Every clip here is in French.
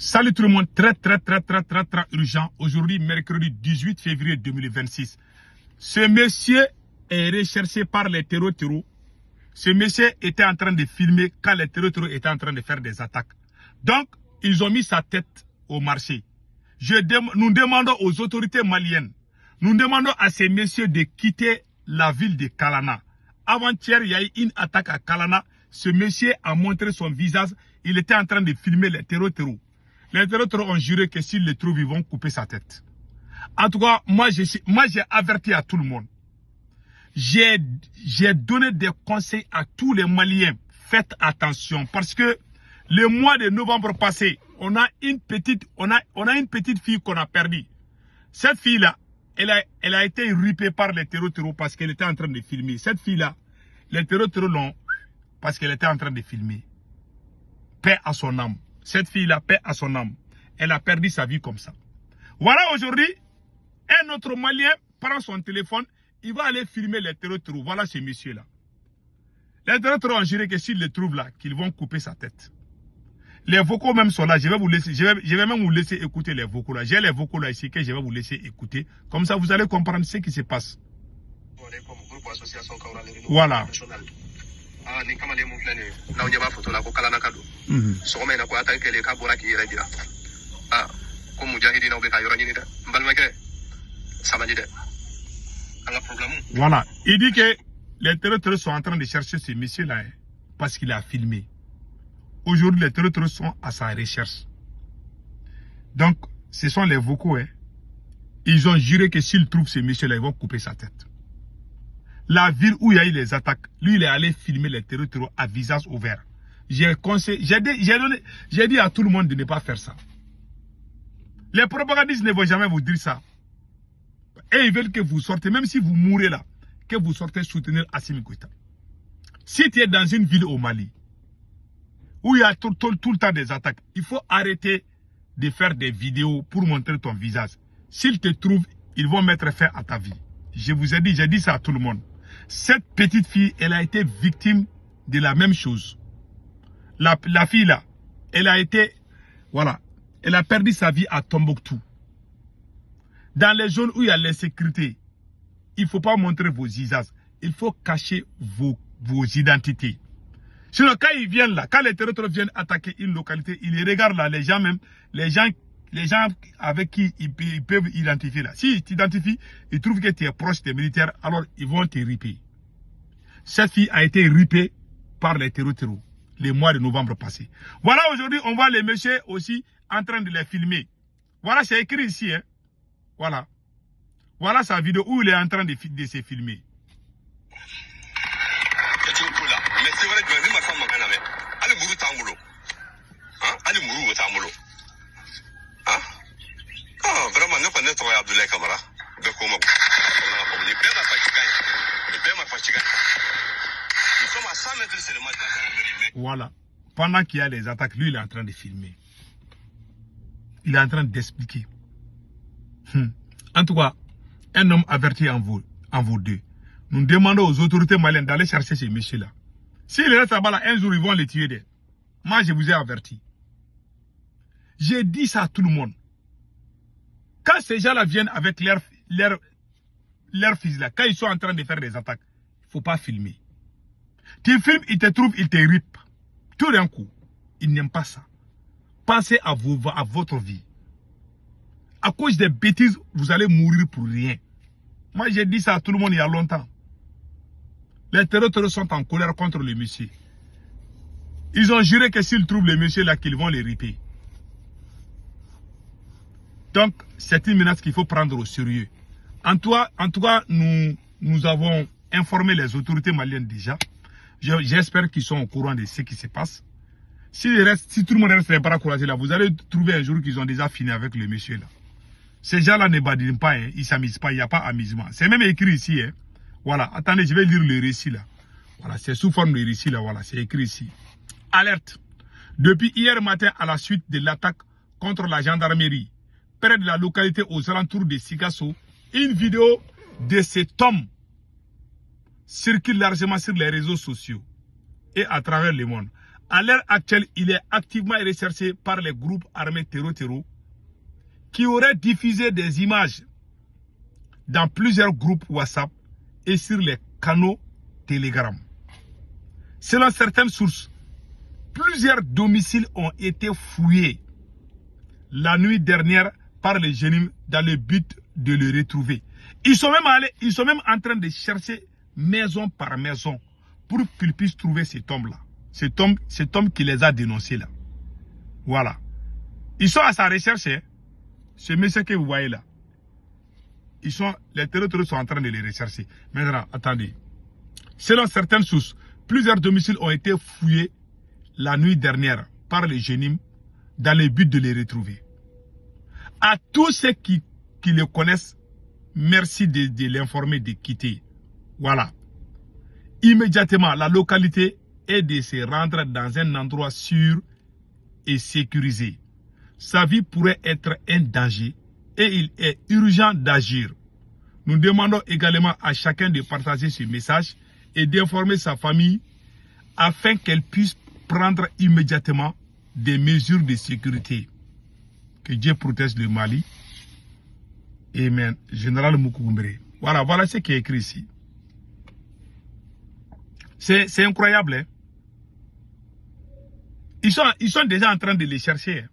Salut tout le monde, très urgent. Aujourd'hui, mercredi 18 février 2026. Ce monsieur est recherché par les terreaux. Ce monsieur était en train de filmer quand les terreaux étaient en train de faire des attaques. Donc, ils ont mis sa tête au marché. Nous demandons aux autorités maliennes, nous demandons à ces messieurs de quitter la ville de Kalana. Avant-hier, il y a eu une attaque à Kalana. Ce monsieur a montré son visage. Il était en train de filmer les terreaux. Les terreaux ont juré que s'ils le trouvent, ils vont couper sa tête. En tout cas, moi j'ai averti à tout le monde. J'ai donné des conseils à tous les Maliens. Faites attention parce que le mois de novembre passé, on a une petite fille qu'on a perdue. Cette fille-là, elle a été ripée par les terreaux parce qu'elle était en train de filmer. Cette fille-là, les terreaux l'ont parce qu'elle était en train de filmer. Paix à son âme. Cette fille-là, paix à son âme. Elle a perdu sa vie comme ça. Voilà aujourd'hui, un autre Malien prend son téléphone, il va aller filmer les terreaux. Voilà ce monsieur-là. Les terreaux ont juré que s'ils le trouvent là, qu'ils vont couper sa tête. Les vocaux même sont là, je vais vous laisser, je vais même vous laisser écouter les vocaux là. J'ai les vocaux là ici que je vais vous laisser écouter. Comme ça, vous allez comprendre ce qui se passe. Voilà. Ni kama le muflane na unyaba photo la ko kala na kado so ko mena ko atanke le ka bora ki yere dira ko mujahidi na be ka yoro ni da mbalma ke samadi de anga problème. Voilà, il dit que les terroristes sont en train de chercher ce monsieur là parce qu'il a filmé. Aujourd'hui les terroristes sont à sa recherche. Donc ce sont les vocaux Ils ont juré que s'ils trouvent ce monsieur là, ils vont couper sa tête. La ville où il y a eu les attaques, lui, il est allé filmer les terreaux à visage ouvert. J'ai dit à tout le monde de ne pas faire ça. Les propagandistes ne vont jamais vous dire ça. Et ils veulent que vous sortez, même si vous mourrez là, que vous sortez soutenir Assimi Goïta. Si tu es dans une ville au Mali, où il y a tout le temps des attaques, il faut arrêter de faire des vidéos pour montrer ton visage. S'ils te trouvent, ils vont mettre fin à ta vie. Je vous ai dit, j'ai dit ça à tout le monde. Cette petite fille, elle a été victime de la même chose. La fille là, elle a été, voilà, elle a perdu sa vie à Tombouctou. Dans les zones où il y a l'insécurité, il ne faut pas montrer vos visages. Il faut cacher vos identités. Sinon, quand ils viennent là, quand les terroristes viennent attaquer une localité, ils les regardent là, les gens avec qui ils peuvent identifier là. S'ils t'identifient, ils trouvent que tu es proche des militaires, alors ils vont te riper. Cette fille a été ripée par les terreaux les mois de novembre passé. Voilà, aujourd'hui, on voit les messieurs aussi en train de les filmer. Voilà, c'est écrit ici. Voilà. Voilà sa vidéo où il est en train de se filmer. Vraiment, ne pas nettoyer Abdoulaye Kamara. Voilà. Pendant qu'il y a les attaques, lui, il est en train de filmer. Il est en train d'expliquer. En tout cas, un homme averti en vous deux. Nous demandons aux autorités maliennes d'aller chercher ces messieurs-là. S'ils restent là-bas, un jour, ils vont les tuer. Moi, je vous ai averti. J'ai dit ça à tout le monde. Quand ces gens-là viennent avec leurs fils là, quand ils sont en train de faire des attaques, il ne faut pas filmer. Tu filmes, ils te trouvent, ils te ripent. Tout d'un coup, ils n'aiment pas ça. Pensez à votre vie. À cause des bêtises, vous allez mourir pour rien. Moi, j'ai dit ça à tout le monde il y a longtemps. Les terroristes sont en colère contre le monsieur. Ils ont juré que s'ils trouvent le monsieur là, qu'ils vont les riper. Donc, c'est une menace qu'il faut prendre au sérieux. En tout cas, nous avons informé les autorités maliennes déjà. J'espère qu'ils sont au courant de ce qui se passe. Si tout le monde reste les bras croisés là, vous allez trouver un jour qu'ils ont déjà fini avec le monsieur là. Ces gens-là ne badinent pas, ils ne s'amusent pas, il n'y a pas amusement. C'est même écrit ici. Voilà, attendez, je vais lire le récit là. Voilà, c'est sous forme de récit là, voilà, c'est écrit ici. Alerte. Depuis hier matin, à la suite de l'attaque contre la gendarmerie, près de la localité aux alentours de Sigasso, une vidéo de cet homme circule largement sur les réseaux sociaux et à travers le monde. À l'heure actuelle, il est activement recherché par les groupes armés terror qui auraient diffusé des images dans plusieurs groupes WhatsApp et sur les canaux Telegram. Selon certaines sources, plusieurs domiciles ont été fouillés la nuit dernière par les jeunes dans le but de le retrouver. Ils sont même en train de chercher maison par maison pour qu'ils puissent trouver cet homme-là. Cet homme qui les a dénoncés là. Voilà. Ils sont à sa recherche. Hein. Ce monsieur que vous voyez là. Les terroristes sont en train de les rechercher. Maintenant, attendez. Selon certaines sources, plusieurs domiciles ont été fouillés la nuit dernière par les jeunes dans le but de les retrouver. À tous ceux qui le connaissent, merci de l'informer, de quitter. Voilà. Immédiatement, la localité est de se rendre dans un endroit sûr et sécurisé. Sa vie pourrait être un danger et il est urgent d'agir. Nous demandons également à chacun de partager ce message et d'informer sa famille afin qu'elle puisse prendre immédiatement des mesures de sécurité. Que Dieu protège le Mali. Amen. Général Moukoumbre. Voilà ce qui est écrit ici. C'est incroyable. Hein? Ils sont déjà en train de les chercher. Hein?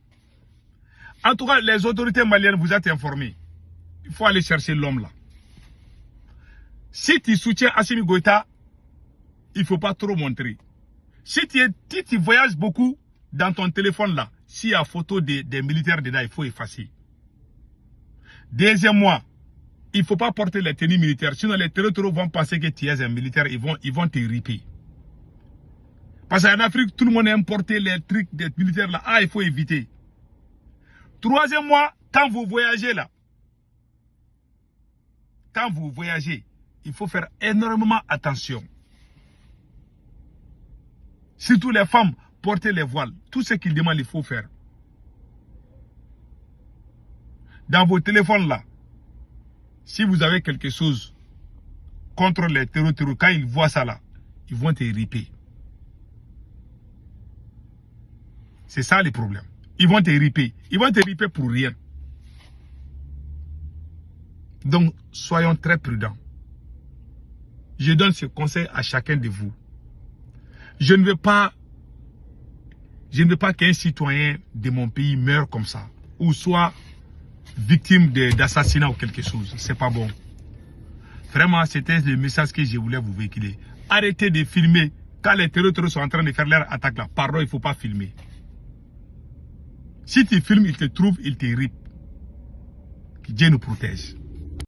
En tout cas, les autorités maliennes, vous êtes informés. Il faut aller chercher l'homme là. Si tu soutiens Assimi Goïta, il ne faut pas trop montrer. Si tu voyages beaucoup dans ton téléphone là, s'il y a photo des militaires dedans, il faut effacer. Deuxièmement, il ne faut pas porter les tenues militaires. Sinon, les terroristes vont penser que tu es un militaire. Ils vont te riper. Parce qu'en Afrique, tout le monde aime porter les trucs des militaires là. Ah, il faut éviter. Troisièmement, quand vous voyagez là, il faut faire énormément attention. Surtout les femmes, porter les voiles. Tout ce qu'ils demandent, il faut faire. Dans vos téléphones là, si vous avez quelque chose contre les terroristes, quand ils voient ça là, ils vont te riper. C'est ça le problème. Ils vont te riper. Ils vont te riper pour rien. Donc, soyons très prudents. Je donne ce conseil à chacun de vous. Je ne veux pas qu'un citoyen de mon pays meure comme ça. Ou soit victime d'assassinat ou quelque chose. C'est pas bon. Vraiment, c'était le message que je voulais vous véhiculer. Arrêtez de filmer. Quand les terroristes sont en train de faire leur attaque là, pardon, il ne faut pas filmer. Si tu filmes, ils te trouvent, ils te ripent. Que Dieu nous protège.